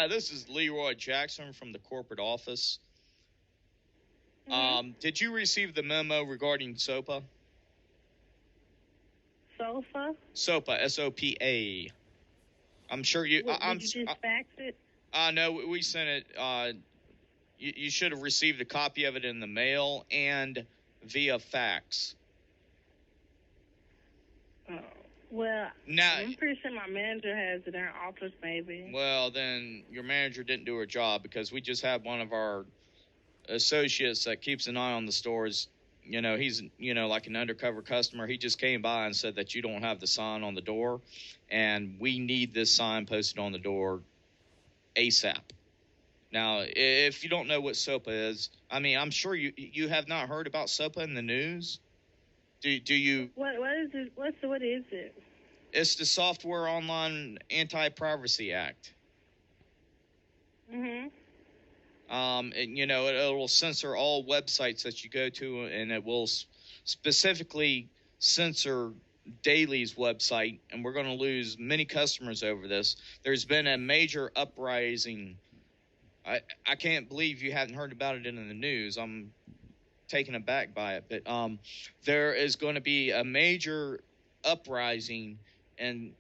Hi, this is Leroy Jackson from the corporate office. Did you receive the memo regarding SOPA? SOPA? SOPA, S-O-P-A. I'm sure you... Did you just fax it? No, we sent it. You should have received a copy of it in the mail and via fax. Oh, well, now, I'm pretty sure my manager has it in her office, maybe. Well, then your manager didn't do her job, because we just had one of our associates that keeps an eye on the stores. You know, he's, like an undercover customer. He just came by and said that you don't have the sign on the door, and we need this sign posted on the door ASAP. Now, if you don't know what SOPA is, I mean, I'm sure you have not heard about SOPA in the news. Do you? What is it? What is it? It's the Software Online Anti-Privacy Act. Mm-hmm. It will censor all websites that you go to, and it will specifically censor Daily's website, and we're going to lose many customers over this. There's been a major uprising. I can't believe you haven't heard about it in the news. I'm taken aback by it, but there is going to be a major uprising, and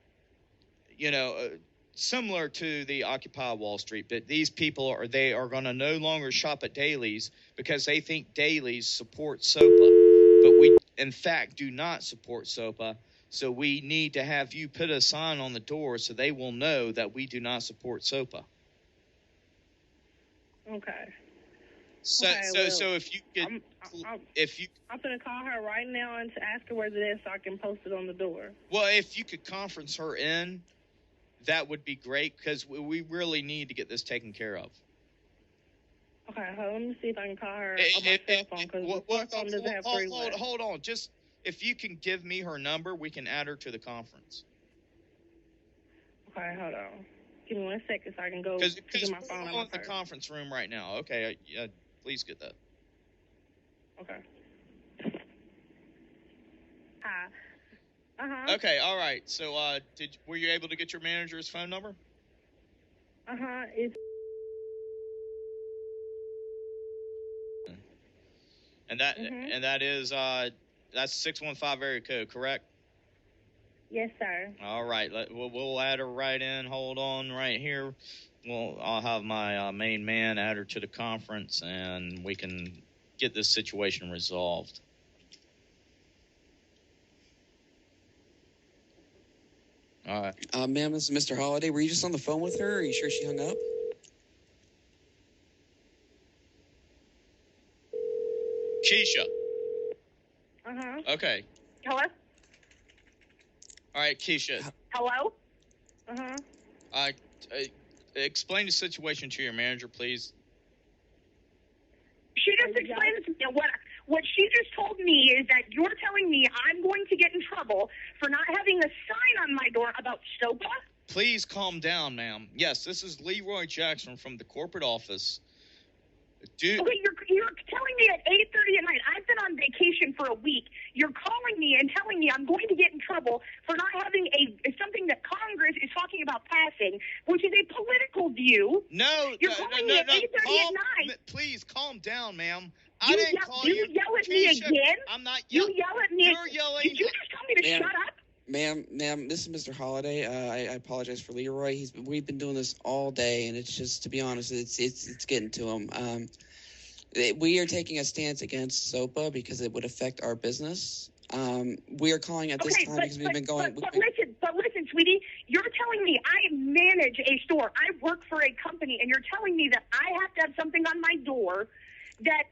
similar to the Occupy Wall Street, but these people are going to no longer shop at Daily's because they think Daily's support SOPA, but we in fact do not support SOPA. So we need to have you put a sign on the door so they will know that we do not support SOPA. Okay. So if you could, I'm gonna call her right now and to ask her where it is so I can post it on the door. Well, if you could conference her in, that would be great, because we really need to get this taken care of. Okay, let me see if I can call her on my cell phone, because my phone doesn't have free Wi-Fi. Hold on. Just, if you can give me her number, we can add her to the conference. Okay, hold on. Give me 1 second so I can go get my phone on my the conference room right now. Okay, please get that. Okay. Hi. Uh-huh. Okay, all right. So, were you able to get your manager's phone number? Uh-huh. It's... And that is that's 615 area code, correct? Yes, sir. All right. We'll add her right in. Hold on right here. I'll have my main man add her to the conference, and we can get this situation resolved. All right. Ma'am, this is Mr. Holiday. Were you just on the phone with her? Are you sure she hung up? Keisha. Uh-huh. Okay. Hello? All right, Keisha. Hello? Uh-huh. Explain the situation to your manager, please. She just explained to me what she just told me is that you're telling me I'm going to get in trouble for not having a sign on my door about SOPA? Please calm down, ma'am. Yes, this is Leroy Jackson from the corporate office. Okay, you're telling me at 8:30 at night. I've been on vacation for a week. You're calling me and telling me I'm going to get in trouble for not having something that Congress is talking about passing, which is a political view. No, you're calling me at 8:30 at night. Please calm down, ma'am. I didn't call you. You yell at me again? I'm not yelling. You yell at me. You're yelling. Did you just tell me to shut up? Ma'am, this is Mr. Holiday. I apologize for Leroy. We've been doing this all day, and it's just, to be honest, it's getting to him. We are taking a stance against SOPA because it would affect our business. We are calling at this time because we've been going. But listen, sweetie, you're telling me I manage a store. I work for a company, and you're telling me that I have to have something on my door that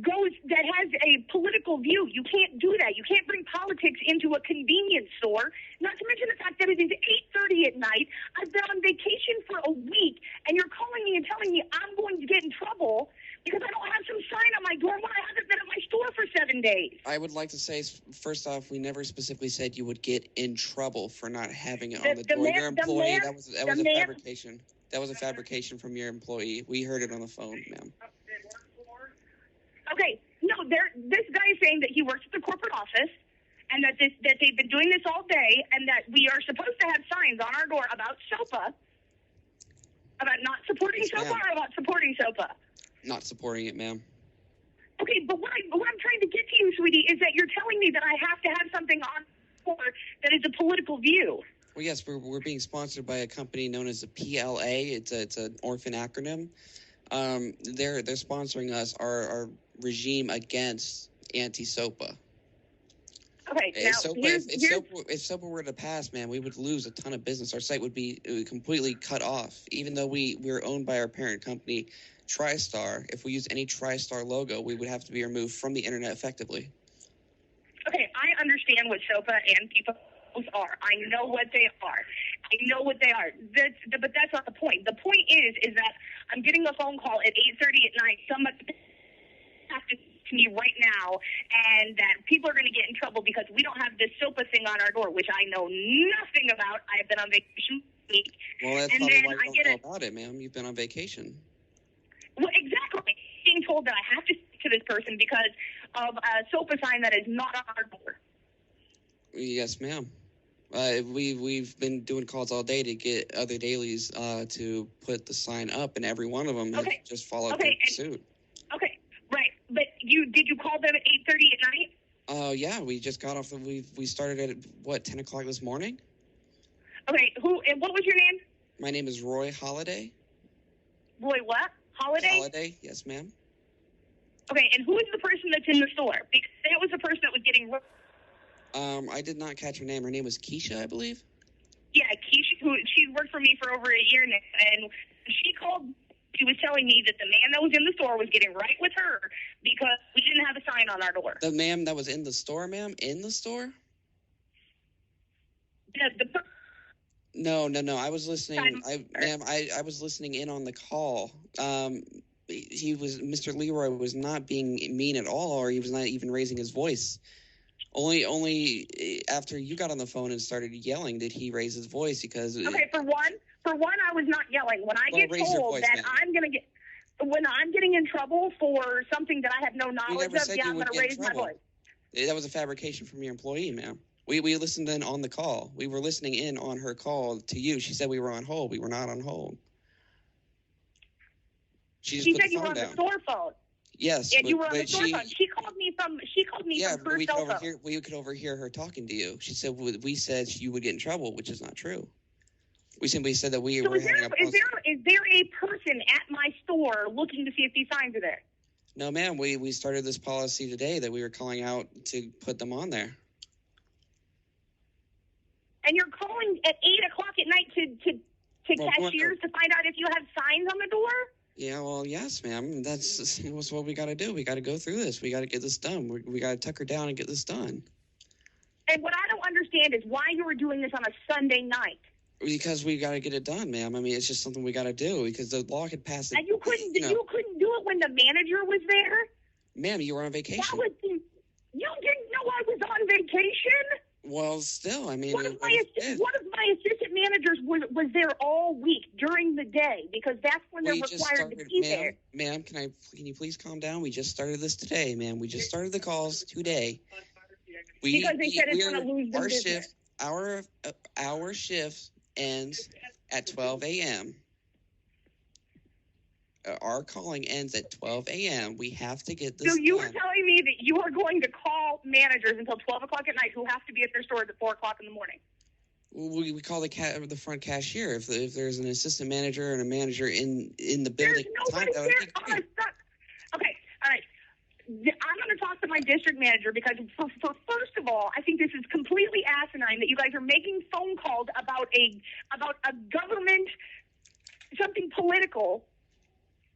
has a political view. You can't do that. You can't bring politics into a convenience store. Not to mention the fact that it is 8:30 at night. I've been on vacation for a week, and you're calling me and telling me I'm going to get in trouble because I don't have some sign on my door when I haven't been at my store for 7 days. I would like to say, first off, we never specifically said you would get in trouble for not having it on the door. Your employee, that was a fabrication. That was a fabrication from your employee. We heard it on the phone, ma'am. Okay, no, this guy is saying that he works at the corporate office and that they've been doing this all day and that we are supposed to have signs on our door about SOPA. About not supporting SOPA or about supporting SOPA? Not supporting it, ma'am. Okay, but what I'm trying to get to you, sweetie, is that you're telling me that I have to have something on board that is a political view. Well, yes, we're being sponsored by a company known as the PLA. It's an orphan acronym. They're sponsoring us, our regime against anti-SOPA. Okay, If SOPA were to pass, man, we would lose a ton of business. Our site would be completely cut off. Even though we're owned by our parent company, TriStar, if we use any TriStar logo, we would have to be removed from the internet effectively. Okay, I understand what SOPA and people are. I know what they are. But that's not the point. The point is that I'm getting a phone call at 8:30 at night. Somebody has to me right now, and that people are going to get in trouble because we don't have this SOPA thing on our door, which I know nothing about. I have been on vacation week. Well, that's probably why you don't know about it, ma'am. You've been on vacation. Well, exactly. Being told that I have to speak to this person because of a SOPA sign that is not on our door. Yes, ma'am. We've been doing calls all day to get other dailies to put the sign up, and every one of them has just followed suit. Okay, right. But did you call them at 8:30 at night? Yeah, we just got off. We started at 10 o'clock this morning. Okay, and what was your name? My name is Roy Holiday. Roy what? Holiday? Holiday, yes, ma'am. Okay, and who is the person that's in the store? Because it was the person that was getting... I did not catch her name. Her name was Keisha, I believe. Yeah, Keisha, she worked for me for over a year now, and she called. She was telling me that the man that was in the store was getting right with her because we didn't have a sign on our door. The man that was in the store, ma'am? In the store? No. I was listening. I was listening in on the call. Mr. Leroy was not being mean at all, or he was not even raising his voice. Only after you got on the phone and started yelling did he raise his voice because... Okay, for one, I was not yelling. When I get told that when I'm getting in trouble for something that I have no knowledge of, I'm going to raise my voice. That was a fabrication from your employee, ma'am. We listened in on the call. We were listening in on her call to you. She said we were on hold. We were not on hold. She said you were on the store phone. Yes, and you were on the store phone. She called me from her cell phone. We could overhear her talking to you. She said we said you would get in trouble, which is not true. We simply said that we were having is there a person at my store looking to see if these signs are there? No, ma'am. We started this policy today that we were calling out to put them on there. And you're calling at 8 o'clock at night to cashiers to find out if you have signs on the door? Yeah, well, yes, ma'am. That's what we got to do. We got to go through this. We got to get this done. We got to tuck her down and get this done. And what I don't understand is why you were doing this on a Sunday night. Because we got to get it done, ma'am. I mean, it's just something we got to do because the law had passed. And you couldn't do it when the manager was there? Ma'am, you were on vacation. You didn't know I was on vacation? Well, still, I mean... One of my assistant managers was there all week during the day because that's when they're required to be there. Ma'am, can you please calm down? We just started this today, ma'am. We just started the calls today. Because they said it's going to lose the business. Our shift ends at 12 a.m. Our calling ends at 12 a.m. We have to get this done. So you were telling me that you are going to call managers until 12 o'clock at night who have to be at their stores at 4 o'clock in the morning? We call the front cashier. If there's an assistant manager and a manager in the building. There's nobody there. Okay, all right. I'm going to talk to my district manager because, for first of all, I think this is completely asinine that you guys are making phone calls about a government, something political,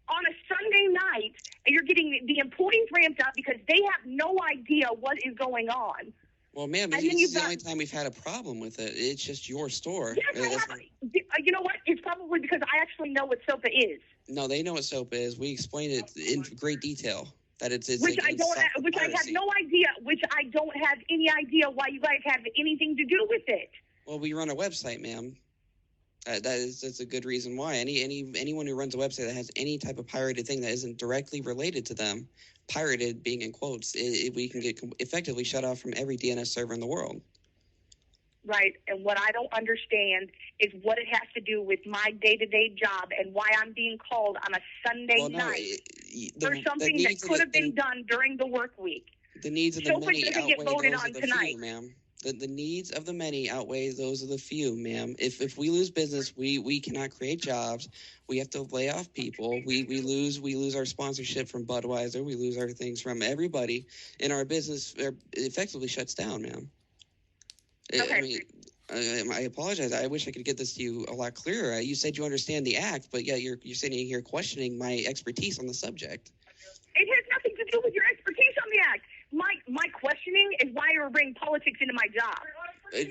on a Sunday night, and you're getting the employees ramped up because they have no idea what is going on. Well, ma'am, this is the only time we've had a problem with it. It's just your store. Yes, you know what? It's probably because I actually know what SOPA is. No, they know what SOPA is. We explained it in great detail. That it's which I don't have any idea why you guys have anything to do with it. Well, we run a website, ma'am. That's a good reason why. Anyone who runs a website that has any type of pirated thing that isn't directly related to them, pirated being in quotes, we can get effectively shut off from every DNS server in the world. right? And what I don't understand is what it has to do with my day-to-day job and why I'm being called on a Sunday night for something that could have been done during the work week. The needs of the SOPA many doesn't get outweigh voted those on of the tonight. few, ma'am. The needs of the many outweigh those of the few, ma'am. If we lose business, we cannot create jobs. We have to lay off people. We lose our sponsorship from Budweiser. We lose our things from everybody, and our business effectively shuts down, ma'am. Okay. I mean, I apologize. I wish I could get this to you a lot clearer. You said you understand the act, but yet you're sitting here questioning my expertise on the subject. It has nothing to do with your expertise on the act. My questioning is why you're bringing politics into my job.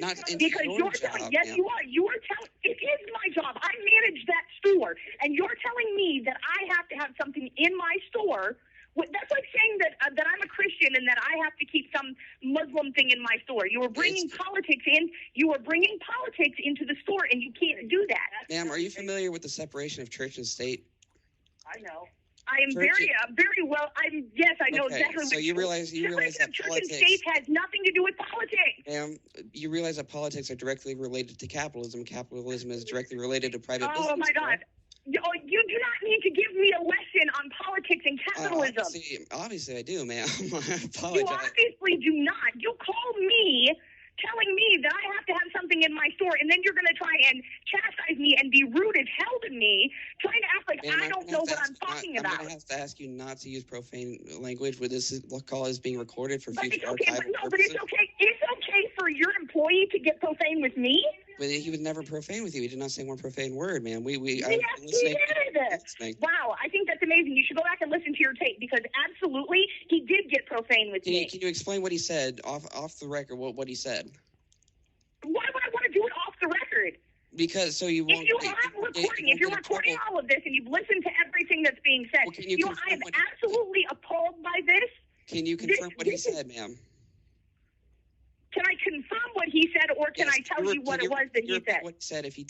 Not into because your you're job, telling, yes, ma'am. you are. You are telling. It is my job. I manage that store, and you're telling me that I have to have something in my store. That's like saying that I'm a Christian and that I have to keep some Muslim thing in my store. You are bringing politics in. You are bringing politics into the store, and you can't do that. Ma'am, are you familiar with the separation of church and state? I know. I am very well. Yes, I know exactly. So you realize that church politics, and state has nothing to do with politics. Ma'am, you realize that politics are directly related to capitalism. Capitalism is directly related to private business. Oh my God! Right? Oh, you do not need to give me a lesson on politics and capitalism. Obviously, I do, ma'am. I apologize. You obviously do not. You call me telling me that I have to have something in my store, and then you're going to try and chastise me and be rude as hell to me, trying to act like I don't know what I'm talking about. I'm going to have to ask you not to use profane language where this call is being recorded for future archival purposes. But it's okay. It's okay for your employee to get profane with me. But he was never profane with you. He did not say one profane word, man. Yes, he did. Wow, I think that's amazing. You should go back and listen to your tape because absolutely he did get profane with me. Can you explain what he said off the record? What he said? Why would I want to do it off the record? Because so you won't. If you have recording, if you're recording all of this and you've listened to everything that's being said, well, I am absolutely appalled by this. Can you confirm what he said, ma'am? Can I confirm what he said, or can I tell you what it was that he said? What he said. If he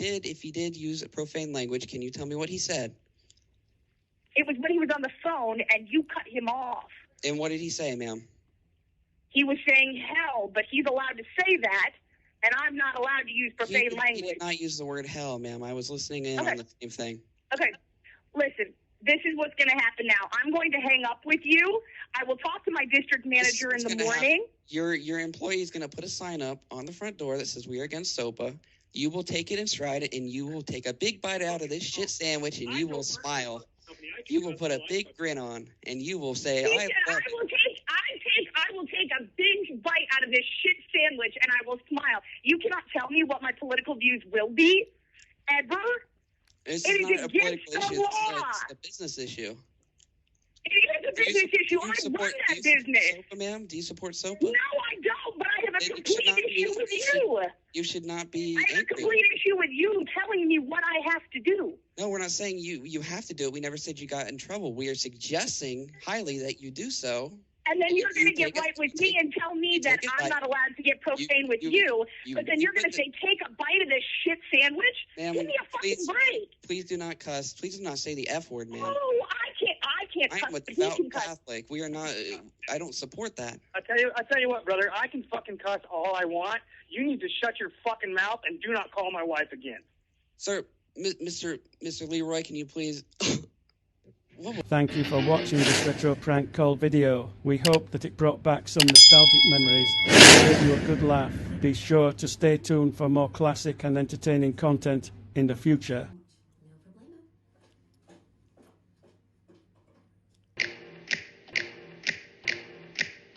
did use profane language, can you tell me what he said? It was when he was on the phone, and you cut him off. And what did he say, ma'am? He was saying hell, but he's allowed to say that, and I'm not allowed to use profane language. He did not use the word hell, ma'am. I was listening in on the same thing. Okay, listen. This is what's going to happen now. I'm going to hang up with you. I will talk to my district manager in the morning. Your employee is going to put a sign up on the front door that says we are against SOPA. You will take it in stride, and you will take a big bite out of this shit sandwich, and you will smile. You will put a big grin on, and you will say, I will take a big bite out of this shit sandwich, and I will smile. You cannot tell me what my political views will be, ever. It is not a political issue. It's a business issue. It is a business issue. I run that business. SOPA, ma'am? Do you support SOPA? No, I don't, but I have a complete issue with you. You should not be I have a complete issue with you telling me what I have to do. No, we're not saying you have to do it. We never said you got in trouble. We are suggesting highly that you do so. And then you're going to get right with me and tell me that I'm not allowed to get profane with you. But then you're going to say, take a bite of this shit sandwich? Give me a fucking break. Please do not cuss. Please do not say the F word, man. Oh, I can't cuss. I am a devout Catholic. We are not. I don't support that. I tell you what, brother. I can fucking cuss all I want. You need to shut your fucking mouth and do not call my wife again. Sir, Mr. Leroy, can you please... Thank you for watching this retro prank call video. We hope that it brought back some nostalgic memories and gave you a good laugh. Be sure to stay tuned for more classic and entertaining content in the future.